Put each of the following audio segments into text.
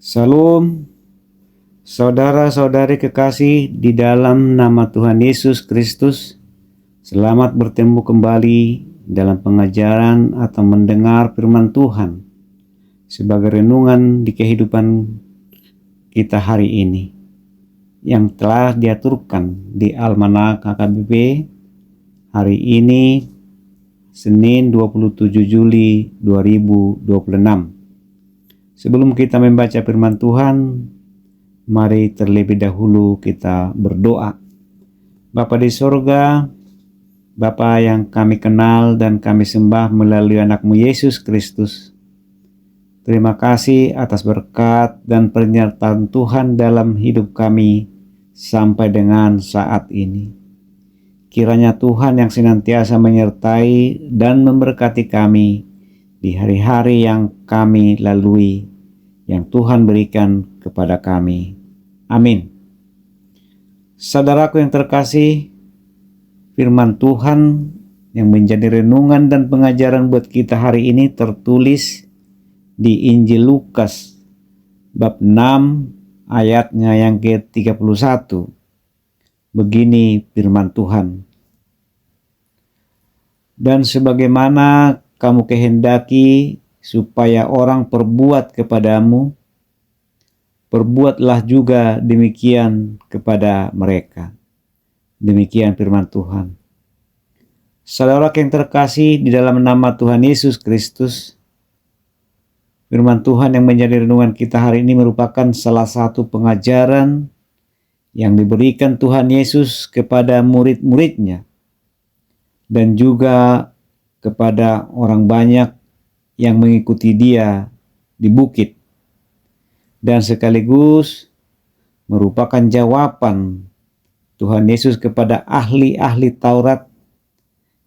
Salam, saudara-saudari kekasih di dalam nama Tuhan Yesus Kristus. Selamat bertemu kembali dalam pengajaran atau mendengar firman Tuhan sebagai renungan di kehidupan kita hari ini yang telah diaturkan di Almanak HKBP hari ini Senin 27 Juli 2026. Sebelum kita membaca firman Tuhan, mari terlebih dahulu kita berdoa. Bapa di sorga, Bapa yang kami kenal dan kami sembah melalui anakmu Yesus Kristus. Terima kasih atas berkat dan penyertaan Tuhan dalam hidup kami sampai dengan saat ini. Kiranya Tuhan yang senantiasa menyertai dan memberkati kami di hari-hari yang kami lalui, yang Tuhan berikan kepada kami. Amin. Saudaraku yang terkasih, firman Tuhan yang menjadi renungan dan pengajaran buat kita hari ini tertulis di Injil Lukas bab 6 ayatnya yang ke-31. Begini firman Tuhan. Dan sebagaimana kamu kehendaki supaya orang perbuat kepadamu, perbuatlah juga demikian kepada mereka. Demikian firman Tuhan. Saudara yang terkasih di dalam nama Tuhan Yesus Kristus, firman Tuhan yang menjadi renungan kita hari ini merupakan salah satu pengajaran yang diberikan Tuhan Yesus kepada murid-muridnya dan juga kepada orang banyak yang mengikuti dia di bukit, dan sekaligus merupakan jawaban Tuhan Yesus kepada ahli-ahli Taurat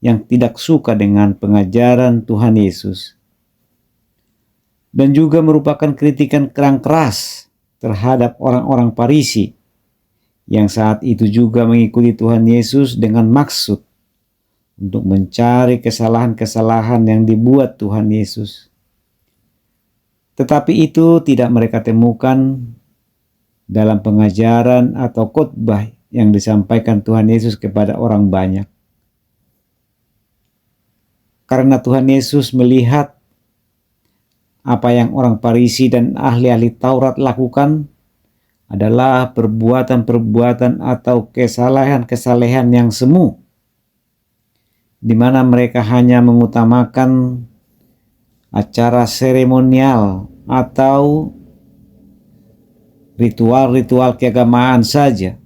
yang tidak suka dengan pengajaran Tuhan Yesus, dan juga merupakan kritikan kerang keras terhadap orang-orang Farisi yang saat itu juga mengikuti Tuhan Yesus dengan maksud untuk mencari kesalahan-kesalahan yang dibuat Tuhan Yesus. Tetapi itu tidak mereka temukan dalam pengajaran atau khotbah yang disampaikan Tuhan Yesus kepada orang banyak. Karena Tuhan Yesus melihat apa yang orang Farisi dan ahli-ahli Taurat lakukan adalah perbuatan-perbuatan atau kesalahan-kesalahan yang semu, di mana mereka hanya mengutamakan acara seremonial atau ritual-ritual keagamaan saja,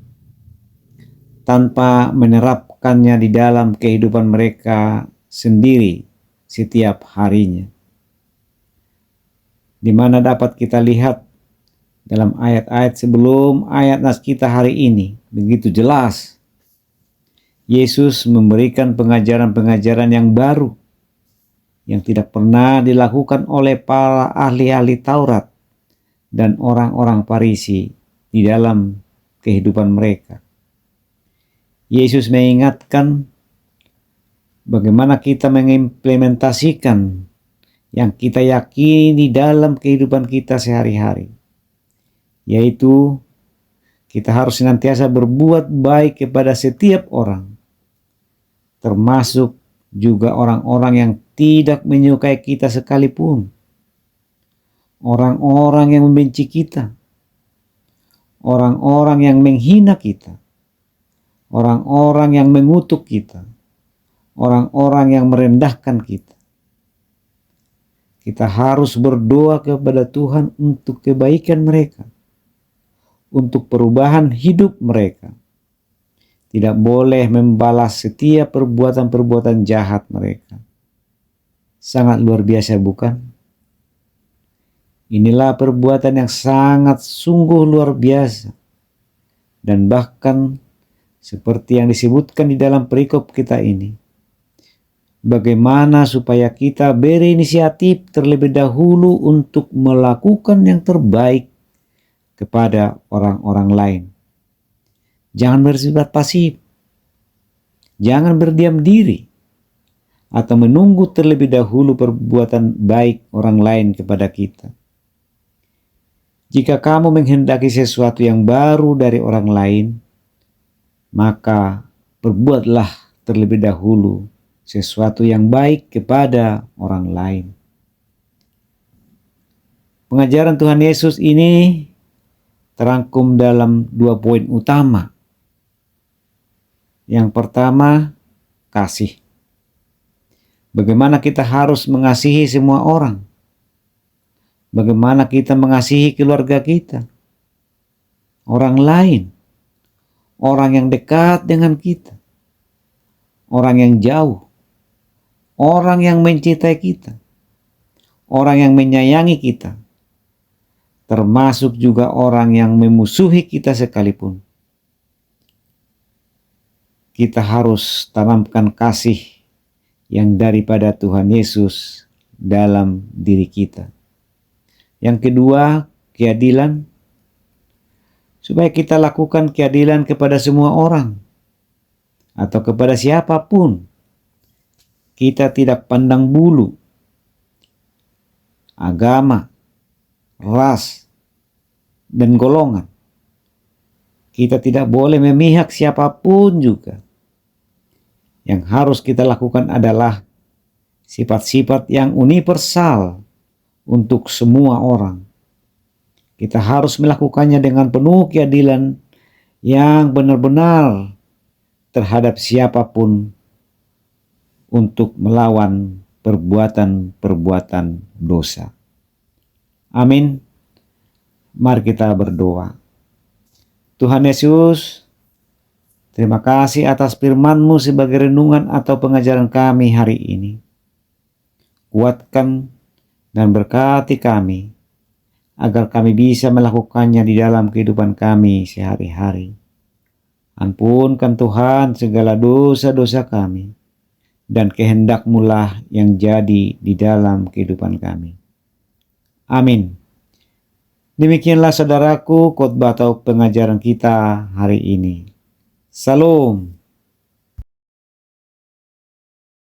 tanpa menerapkannya di dalam kehidupan mereka sendiri setiap harinya. Di mana dapat kita lihat dalam ayat-ayat sebelum ayat nas kita hari ini, begitu jelas Yesus memberikan pengajaran-pengajaran yang baru yang tidak pernah dilakukan oleh para ahli-ahli Taurat dan orang-orang Farisi di dalam kehidupan mereka. Yesus mengingatkan bagaimana kita mengimplementasikan yang kita yakini dalam kehidupan kita sehari-hari, yaitu kita harus senantiasa berbuat baik kepada setiap orang, termasuk juga orang-orang yang tidak menyukai kita sekalipun, orang-orang yang membenci kita, orang-orang yang menghina kita, orang-orang yang mengutuk kita, orang-orang yang merendahkan kita. Kita harus berdoa kepada Tuhan untuk kebaikan mereka, untuk perubahan hidup mereka. Tidak boleh membalas setiap perbuatan-perbuatan jahat mereka. Sangat luar biasa, bukan? Inilah perbuatan yang sangat sungguh luar biasa. Dan bahkan seperti yang disebutkan di dalam perikop kita ini, bagaimana supaya kita berinisiatif terlebih dahulu untuk melakukan yang terbaik kepada orang-orang lain. Jangan bersifat pasif, jangan berdiam diri, atau menunggu terlebih dahulu perbuatan baik orang lain kepada kita. Jika kamu menghendaki sesuatu yang baru dari orang lain, maka perbuatlah terlebih dahulu sesuatu yang baik kepada orang lain. Pengajaran Tuhan Yesus ini terangkum dalam 2 poin utama. Yang pertama, kasih. Bagaimana kita harus mengasihi semua orang. Bagaimana kita mengasihi keluarga kita, orang lain, orang yang dekat dengan kita, orang yang jauh, orang yang mencintai kita, orang yang menyayangi kita, termasuk juga orang yang memusuhi kita sekalipun. Kita harus tanamkan kasih yang daripada Tuhan Yesus dalam diri kita. Yang kedua, keadilan. Supaya kita lakukan keadilan kepada semua orang atau kepada siapapun. Kita tidak pandang bulu, agama, ras, dan golongan. Kita tidak boleh memihak siapapun juga. Yang harus kita lakukan adalah sifat-sifat yang universal untuk semua orang. Kita harus melakukannya dengan penuh keadilan yang benar-benar terhadap siapapun untuk melawan perbuatan-perbuatan dosa. Amin. Mari kita berdoa. Tuhan Yesus, terima kasih atas firman-Mu sebagai renungan atau pengajaran kami hari ini. Kuatkan dan berkati kami, agar kami bisa melakukannya di dalam kehidupan kami sehari-hari. Ampunkan Tuhan segala dosa-dosa kami, dan kehendak-Mu lah yang jadi di dalam kehidupan kami. Amin. Demikianlah saudaraku khotbah atau pengajaran kita hari ini. Salam.